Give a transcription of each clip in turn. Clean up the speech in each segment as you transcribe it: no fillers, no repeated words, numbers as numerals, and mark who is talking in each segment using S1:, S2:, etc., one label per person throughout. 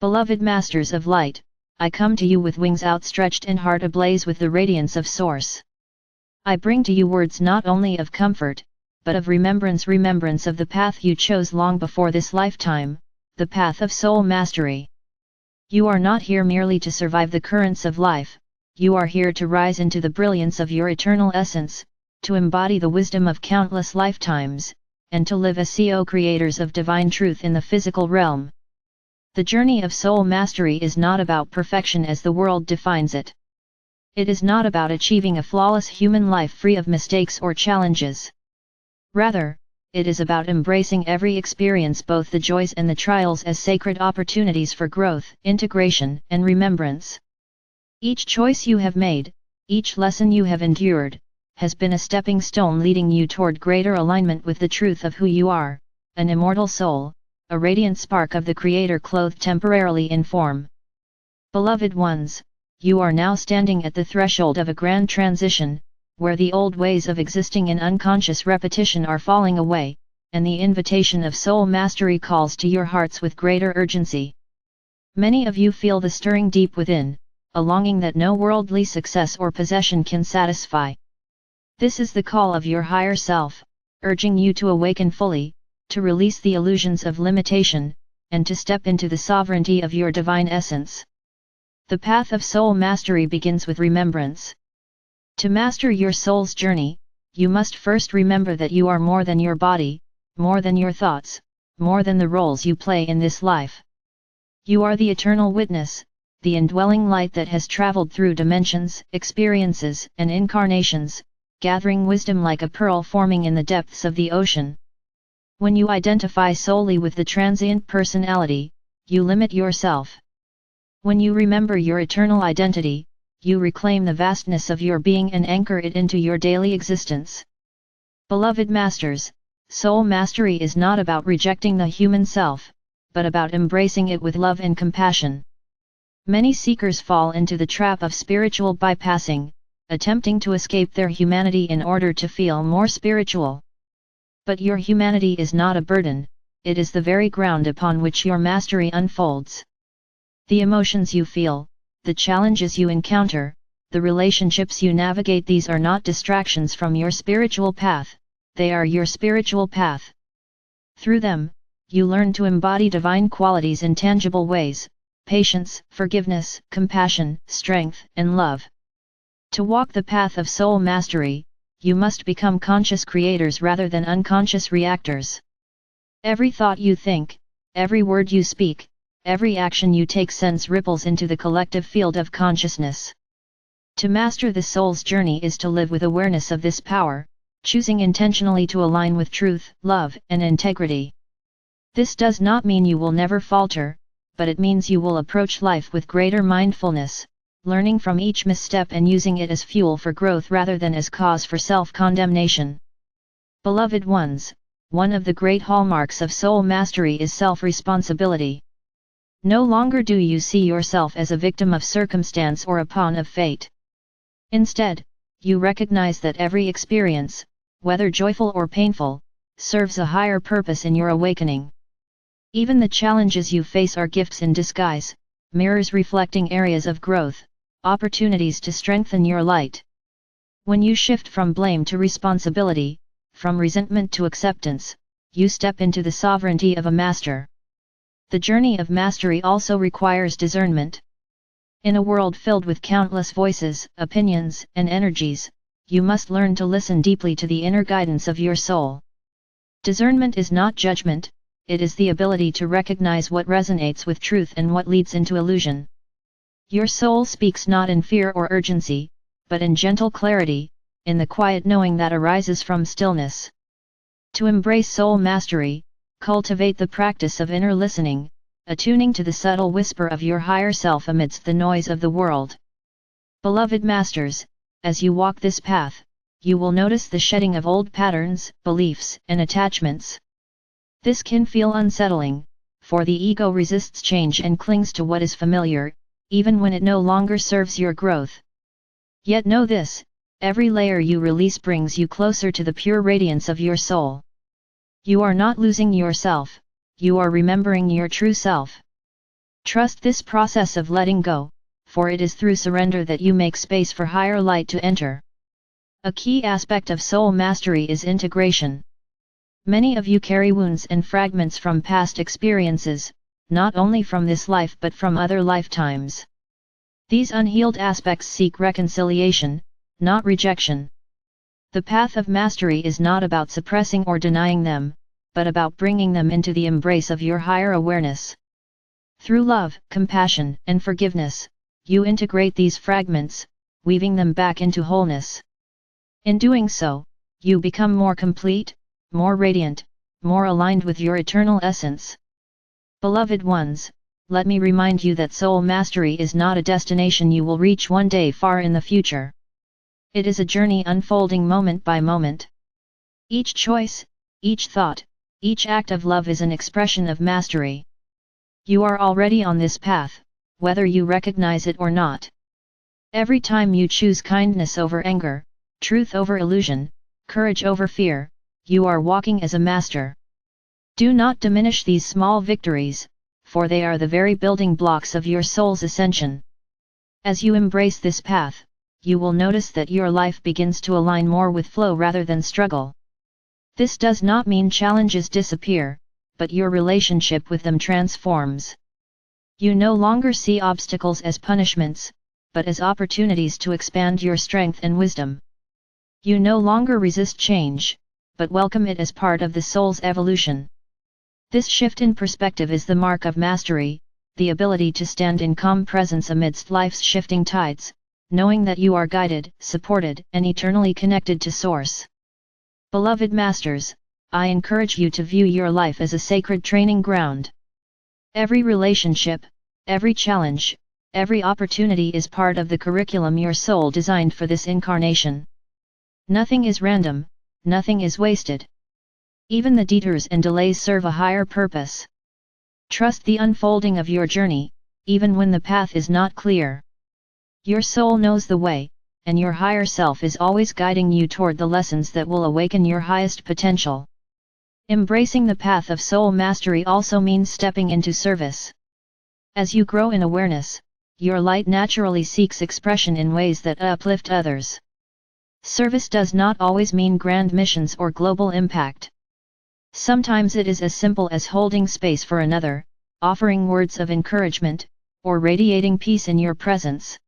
S1: Beloved Masters of Light, I come to you with wings outstretched and heart ablaze with the radiance of Source. I bring to you words not only of comfort, but of remembrance of the path you chose long before this lifetime, the path of soul mastery. You are not here merely to survive the currents of life, you are here to rise into the brilliance of your eternal essence, to embody the wisdom of countless lifetimes, and to live as co-creators of divine truth in the physical realm. The journey of soul mastery is not about perfection as the world defines it. It is not about achieving a flawless human life free of mistakes or challenges. Rather, it is about embracing every experience, both the joys and the trials, as sacred opportunities for growth, integration, and remembrance. Each choice you have made, each lesson you have endured, has been a stepping stone leading you toward greater alignment with the truth of who you are, an immortal soul, a radiant spark of the Creator clothed temporarily in form. Beloved ones, you are now standing at the threshold of a grand transition, where the old ways of existing in unconscious repetition are falling away, and the invitation of soul mastery calls to your hearts with greater urgency. Many of you feel the stirring deep within, a longing that no worldly success or possession can satisfy. This is the call of your higher self, urging you to awaken fully, to release the illusions of limitation, and to step into the sovereignty of your divine essence. The path of soul mastery begins with remembrance. To master your soul's journey, you must first remember that you are more than your body, more than your thoughts, more than the roles you play in this life. You are the eternal witness, the indwelling light that has traveled through dimensions, experiences, and incarnations, gathering wisdom like a pearl forming in the depths of the ocean. When you identify solely with the transient personality, you limit yourself. When you remember your eternal identity, you reclaim the vastness of your being and anchor it into your daily existence. Beloved Masters, soul mastery is not about rejecting the human self, but about embracing it with love and compassion. Many seekers fall into the trap of spiritual bypassing, attempting to escape their humanity in order to feel more spiritual. But your humanity is not a burden, it is the very ground upon which your mastery unfolds. The emotions you feel, the challenges you encounter, the relationships you navigate, these are not distractions from your spiritual path, they are your spiritual path. Through them, you learn to embody divine qualities in tangible ways: patience, forgiveness, compassion, strength, and love. To walk the path of soul mastery, you must become conscious creators rather than unconscious reactors. Every thought you think, every word you speak, every action you take sends ripples into the collective field of consciousness. To master the soul's journey is to live with awareness of this power, choosing intentionally to align with truth, love, and integrity. This does not mean you will never falter, but it means you will approach life with greater mindfulness, learning from each misstep and using it as fuel for growth rather than as cause for self-condemnation. Beloved ones, one of the great hallmarks of soul mastery is self-responsibility. No longer do you see yourself as a victim of circumstance or a pawn of fate. Instead, you recognize that every experience, whether joyful or painful, serves a higher purpose in your awakening. Even the challenges you face are gifts in disguise, mirrors reflecting areas of growth, opportunities to strengthen your light. When you shift from blame to responsibility, from resentment to acceptance, you step into the sovereignty of a master. The journey of mastery also requires discernment. In a world filled with countless voices, opinions, and energies, you must learn to listen deeply to the inner guidance of your soul. Discernment is not judgment, it is the ability to recognize what resonates with truth and what leads into illusion. Your soul speaks not in fear or urgency, but in gentle clarity, in the quiet knowing that arises from stillness. To embrace soul mastery, cultivate the practice of inner listening, attuning to the subtle whisper of your higher self amidst the noise of the world. Beloved Masters, as you walk this path, you will notice the shedding of old patterns, beliefs, and attachments. This can feel unsettling, for the ego resists change and clings to what is familiar, even when it no longer serves your growth. Yet know this, every layer you release brings you closer to the pure radiance of your soul. You are not losing yourself, you are remembering your true self. Trust this process of letting go, for it is through surrender that you make space for higher light to enter. A key aspect of soul mastery is integration. Many of you carry wounds and fragments from past experiences, not only from this life but from other lifetimes. These unhealed aspects seek reconciliation, not rejection. The path of mastery is not about suppressing or denying them, but about bringing them into the embrace of your higher awareness. Through love, compassion, and forgiveness, you integrate these fragments, weaving them back into wholeness. In doing so, you become more complete, more radiant, more aligned with your eternal essence. Beloved ones, let me remind you that soul mastery is not a destination you will reach one day far in the future. It is a journey unfolding moment by moment. Each choice, each thought, each act of love is an expression of mastery. You are already on this path, whether you recognize it or not. Every time you choose kindness over anger, truth over illusion, courage over fear, you are walking as a master. Do not diminish these small victories, for they are the very building blocks of your soul's ascension. As you embrace this path, you will notice that your life begins to align more with flow rather than struggle. This does not mean challenges disappear, but your relationship with them transforms. You no longer see obstacles as punishments, but as opportunities to expand your strength and wisdom. You no longer resist change, but welcome it as part of the soul's evolution. This shift in perspective is the mark of mastery, the ability to stand in calm presence amidst life's shifting tides, knowing that you are guided, supported, and eternally connected to Source. Beloved Masters, I encourage you to view your life as a sacred training ground. Every relationship, every challenge, every opportunity is part of the curriculum your soul designed for this incarnation. Nothing is random, nothing is wasted. Even the detours and delays serve a higher purpose. Trust the unfolding of your journey, even when the path is not clear. Your soul knows the way, and your higher self is always guiding you toward the lessons that will awaken your highest potential. Embracing the path of soul mastery also means stepping into service. As you grow in awareness, your light naturally seeks expression in ways that uplift others. Service does not always mean grand missions or global impact. Sometimes it is as simple as holding space for another, offering words of encouragement, or radiating peace in your presence.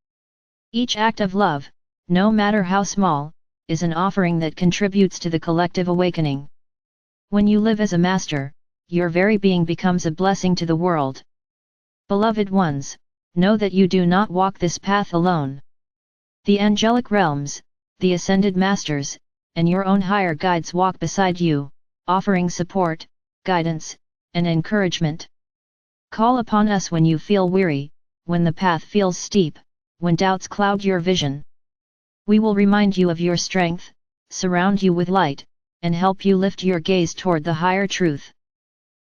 S1: Each act of love, no matter how small, is an offering that contributes to the collective awakening. When you live as a master, your very being becomes a blessing to the world. Beloved ones, know that you do not walk this path alone. The angelic realms, the ascended masters, and your own higher guides walk beside you, offering support, guidance, and encouragement. Call upon us when you feel weary, when the path feels steep, when doubts cloud your vision. We will remind you of your strength, surround you with light, and help you lift your gaze toward the higher truth.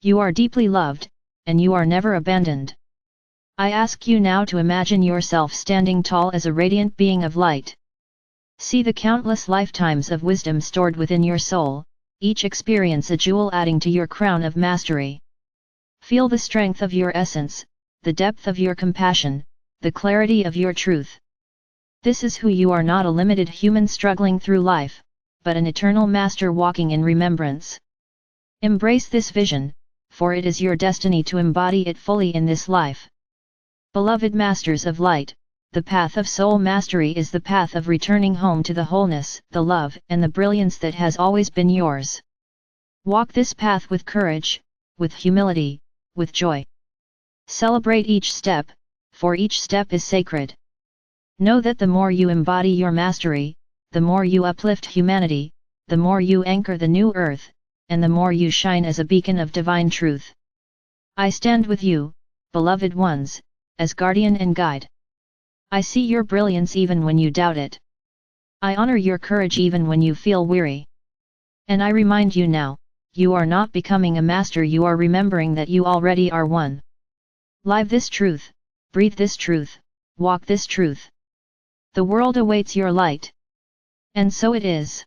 S1: You are deeply loved, and you are never abandoned. I ask you now to imagine yourself standing tall as a radiant being of light. See the countless lifetimes of wisdom stored within your soul, each experience a jewel adding to your crown of mastery. Feel the strength of your essence, the depth of your compassion, the clarity of your truth. This is who you are, not a limited human struggling through life, but an eternal master walking in remembrance. Embrace this vision, for it is your destiny to embody it fully in this life. Beloved Masters of Light, the path of soul mastery is the path of returning home to the wholeness, the love, and the brilliance that has always been yours. Walk this path with courage, with humility, with joy. Celebrate each step, for each step is sacred. Know that the more you embody your mastery, the more you uplift humanity, the more you anchor the new earth, and the more you shine as a beacon of divine truth. I stand with you, beloved ones, as guardian and guide. I see your brilliance even when you doubt it. I honor your courage even when you feel weary. And I remind you now, you are not becoming a master, you are remembering that you already are one. Live this truth, breathe this truth, walk this truth. The world awaits your light. And so it is.